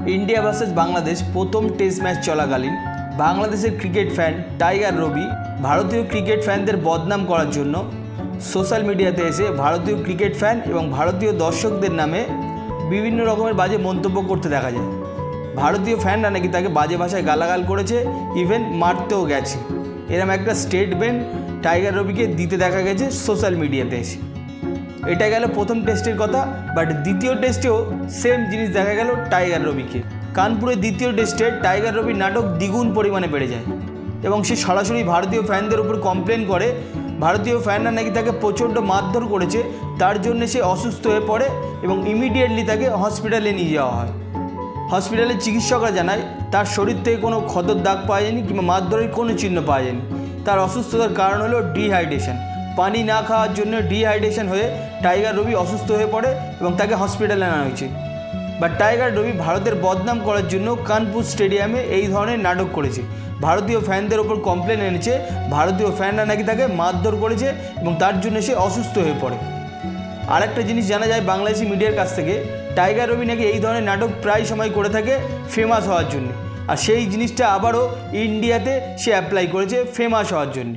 India versus Bangladesh প্রথম test match চলাকালীন বাংলাদেশের ক্রিকেট ফ্যান টাইগার রবি ভারতীয় ক্রিকেট ফ্যানদের বদনাম করার জন্য সোশ্যাল মিডিয়াতে এসে ভারতীয় ক্রিকেট ফ্যান এবং ভারতীয় দর্শকদের নামে বিভিন্ন রকমের বাজে মন্তব্য করতে দেখা যায়। ভারতীয় ফ্যানরা নাকি তাকে বাজে ভাষায় গালাগাল করেছে, ইভেন মারতেও গেছে। এরকম একটা স্টেটমেন্ট টাইগার রবিকে দিতে দেখা গেছে সোশ্যাল মিডিয়াতে এসে। এটা গেল প্রথম টেস্টের কথা, বাট দ্বিতীয় টেস্টেও সেম জিনিস দেখা গেল টাইগার রবিকে। কানপুরের দ্বিতীয় টেস্টে টাইগার রবির নাটক দ্বিগুণ পরিমাণে বেড়ে যায় এবং সে সরাসরি ভারতীয় ফ্যানদের উপর কমপ্লেন করে ভারতীয় ফ্যানরা নাকি তাকে প্রচণ্ড মারধর করেছে, তার জন্য সে অসুস্থ হয়ে পড়ে এবং ইমিডিয়েটলি তাকে হসপিটালে নিয়ে যাওয়া হয়। হসপিটালের চিকিৎসকরা জানায় তার শরীর থেকে কোনো ক্ষতর দাগ পাওয়া যায়নি কিংবা মারধরের কোনো চিহ্ন পাওয়া যায়নি। তার অসুস্থতার কারণ হলো ডিহাইড্রেশন। পানি না খাওয়ার জন্য ডিহাইড্রেশন হয়ে টাইগার রবি অসুস্থ হয়ে পড়ে এবং তাকে হসপিটালে আনা হয়েছে। বাট টাইগার রবি ভারতের বদনাম করার জন্য কানপুর স্টেডিয়ামে এই ধরনের নাটক করেছে। ভারতীয় ফ্যানদের ওপর কমপ্লেন এনেছে ভারতীয় ফ্যানরা নাকি তাকে মারধর করেছে এবং তার জন্য সে অসুস্থ হয়ে পড়ে। আর একটা জিনিস জানা যায় বাংলাদেশি মিডিয়ার কাছ থেকে, টাইগার রবি নাকি এই ধরনের নাটক প্রায় সময় করে থাকে ফেমাস হওয়ার জন্য, আর সেই জিনিসটা আবারও ইন্ডিয়াতে সে অ্যাপ্লাই করেছে ফেমাস হওয়ার জন্য।